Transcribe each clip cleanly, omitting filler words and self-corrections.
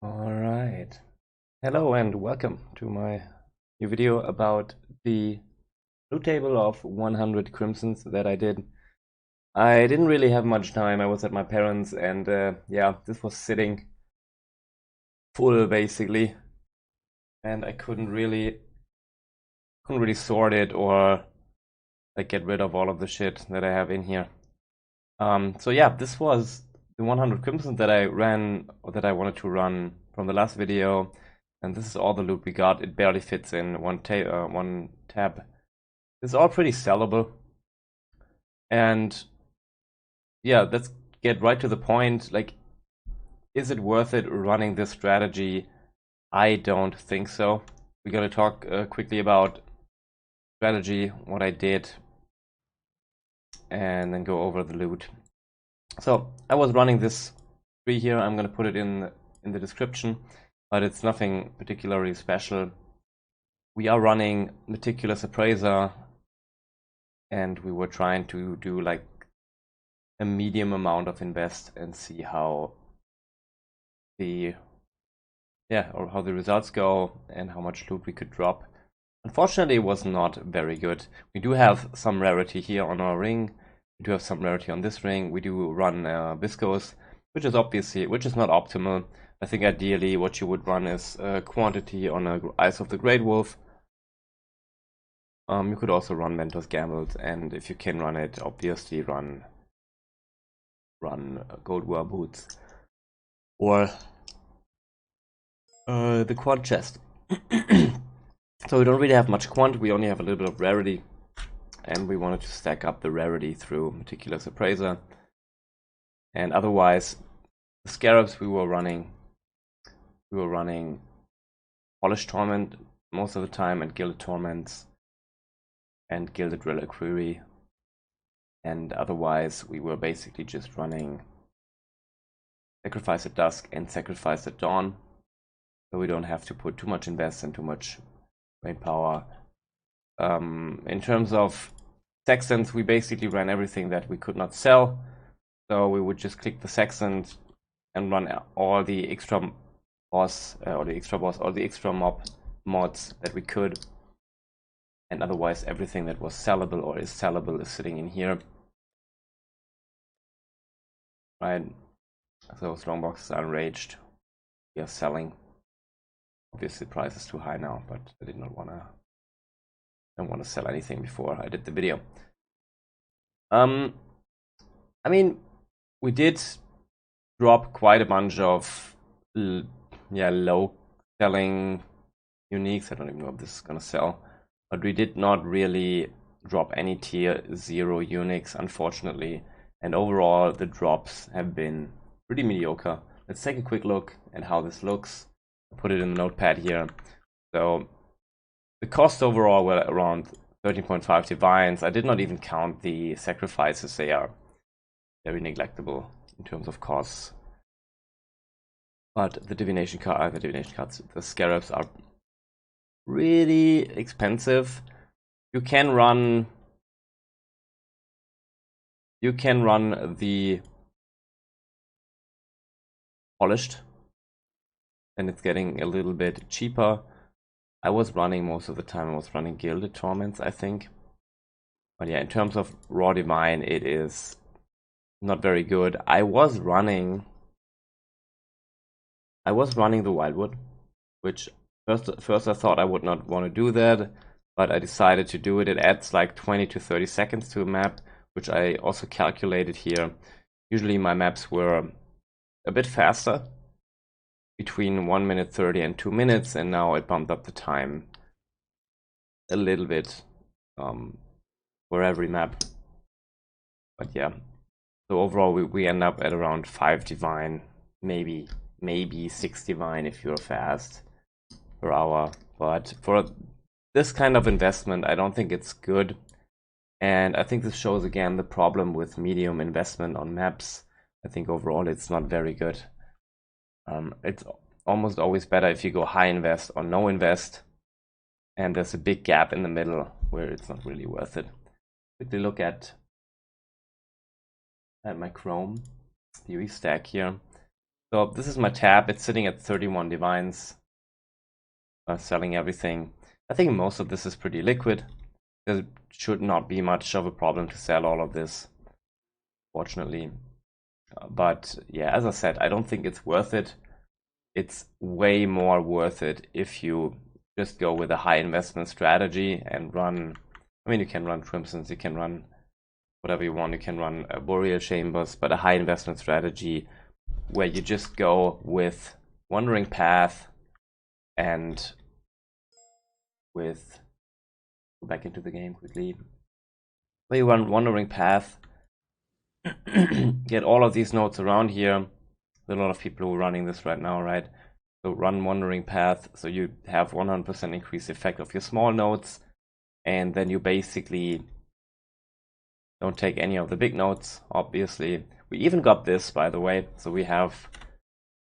All right. Hello and welcome to my new video about the loot table of 100 crimsons that I did. I didn't really have much time. I was at my parents' and yeah, this was sitting full basically, and I couldn't really sort it or like get rid of all of the shit that I have in here. So yeah, this was the 100 crimsons that I ran or that I wanted to run from the last video. And this is all the loot we got. It barely fits in one tab. It's all pretty sellable. And yeah, let's get right to the point. Like, is it worth it running this strategy? I don't think so. We gotta talk quickly about strategy, what I did, and then go over the loot. So I was running this tree here. I'm gonna put it in the description, but it's nothing particularly special. We are running Meticulous Appraiser, and we were trying to do like a medium amount of invest and see how the how the results go and how much loot we could drop. Unfortunately, it was not very good. We do have some rarity here on our ring. We do have some rarity on this ring. We do run viscose, which is not optimal. I think ideally what you would run is quantity on a Eyes of the Great Wolf. You could also run Mentor's Gambles, and if you can run it, obviously run Gold War Boots or the Quant chest. So we don't really have much Quant, we only have a little bit of Rarity, and we wanted to stack up the Rarity through Meticulous Appraiser. And otherwise, the Scarabs we were running Polished Torment most of the time, and Gilded Torments, and Gilded Reliquary. And otherwise, we were basically just running Sacrifice at Dusk and Sacrifice at Dawn, so we don't have to put too much invest and too much brain power. In terms of Sextants, we basically ran everything that we could not sell, so we would just click the Sextant and run all the extra boss or the extra mob mods that we could, and otherwise everything that was sellable or is sellable is sitting in here, right? So strong boxes are enraged. We are selling. Obviously, the price is too high now, but I did not want to sell anything before I did the video. I mean, we did drop quite a bunch of low selling uniques. I don't even know if this is gonna sell, but we did not really drop any tier 0 uniques, unfortunately. And overall, the drops have been pretty mediocre. Let's take a quick look at how this looks. I'll put it in the notepad here. So the cost overall were around 13.5 divines. I did not even count the sacrifices. They are very neglectable in terms of costs. But the divination cards, the scarabs are really expensive. You can run the polished, and it's getting a little bit cheaper. I was running most of the time, I was running Gilded Torments, I think. But yeah, in terms of raw divine, it is not very good. I was running the Wildwood, which first I thought I would not want to do that, but I decided to do it. It adds like 20 to 30 seconds to a map, which I also calculated here. Usually my maps were a bit faster, between 1 minute 30 and 2 minutes, and now it bumped up the time a little bit for every map. But yeah, so overall we end up at around 5 divine, maybe 6 divine if you're fast per hour. But for this kind of investment, I don't think it's good. And I think this shows again the problem with medium investment on maps. I think overall it's not very good. It's almost always better if you go high invest or no invest, and there's a big gap in the middle where it's not really worth it. Quickly look at my Chrome theory stack here. So this is my tab. It's sitting at 31 divines, selling everything. I think most of this is pretty liquid. There should not be much of a problem to sell all of this, fortunately. But yeah, as I said, I don't think it's worth it. It's way more worth it if you just go with a high investment strategy and run. I mean, you can run Crimsons, you can run whatever you want, you can run Boreal Chambers, but a high investment strategy where you just go with Wandering Path and with, go back into the game quickly, where you run Wandering Path, get all of these nodes around here. There's a lot of people who are running this right now, right? So run Wandering Path, so you have 100% increased effect of your small nodes, and then you basically don't take any of the big nodes, obviously. We even got this, by the way, so we have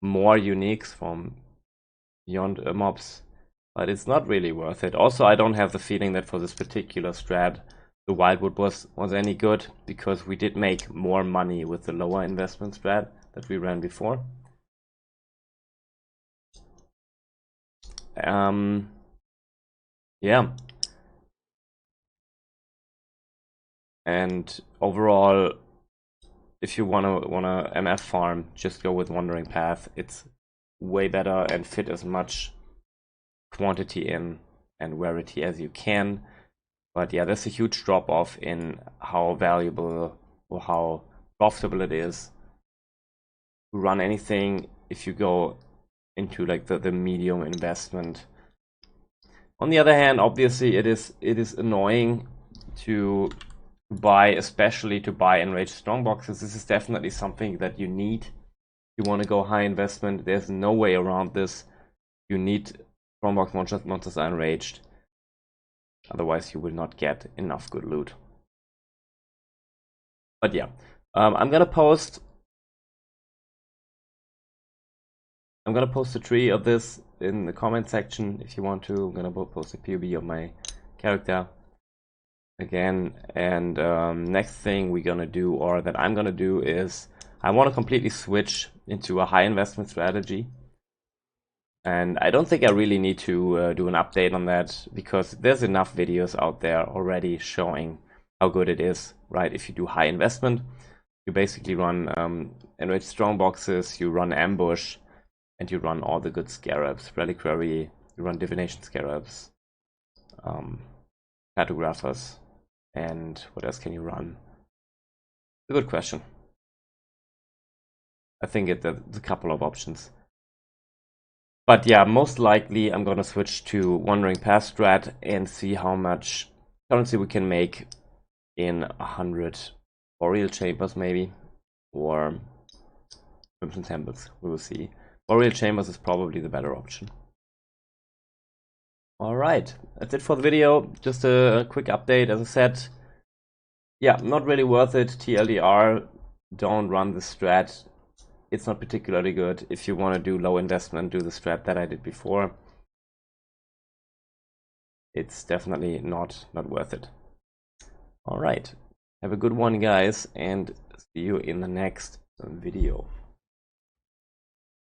more uniques from beyond mobs, but it's not really worth it. Also, I don't have the feeling that for this particular strat, the Wildwood was any good, because we did make more money with the lower investment strat that we ran before. Yeah. And overall, if you wanna MF farm, just go with Wandering Path. It's way better and fit as much quantity in and rarity as you can. But yeah, there's a huge drop off in how valuable or how profitable it is to run anything if you go into like the medium investment. On the other hand, obviously it is annoying to buy, especially to buy enraged strongboxes. This is definitely something that you need. You want to go high investment, there's no way around this. You need strongbox monsters are enraged. Otherwise you will not get enough good loot. But yeah, I'm gonna post a tree of this in the comment section if you want to. I'm gonna post a POV of my character again, and next thing we're gonna do, or that I'm gonna do, is I want to completely switch into a high investment strategy. And I don't think I really need to do an update on that, because there's enough videos out there already showing how good it is, right? If you do high investment, you basically run enraged strongboxes, you run ambush, and you run all the good scarabs, reliquary, you run divination scarabs, cartographers, and what else can you run? A good question. I think there's a couple of options. But yeah, most likely I'm gonna switch to Wandering Path strat and see how much currency we can make in 100 Boreal Chambers maybe, or Crimson Temples. We will see. Boreal Chambers is probably the better option. Alright, that's it for the video. Just a quick update, as I said. Yeah, not really worth it. TLDR, don't run the strat. It's not particularly good. If you want to do low investment, do the strat that I did before. It's definitely not worth it. Alright, have a good one, guys, and see you in the next video.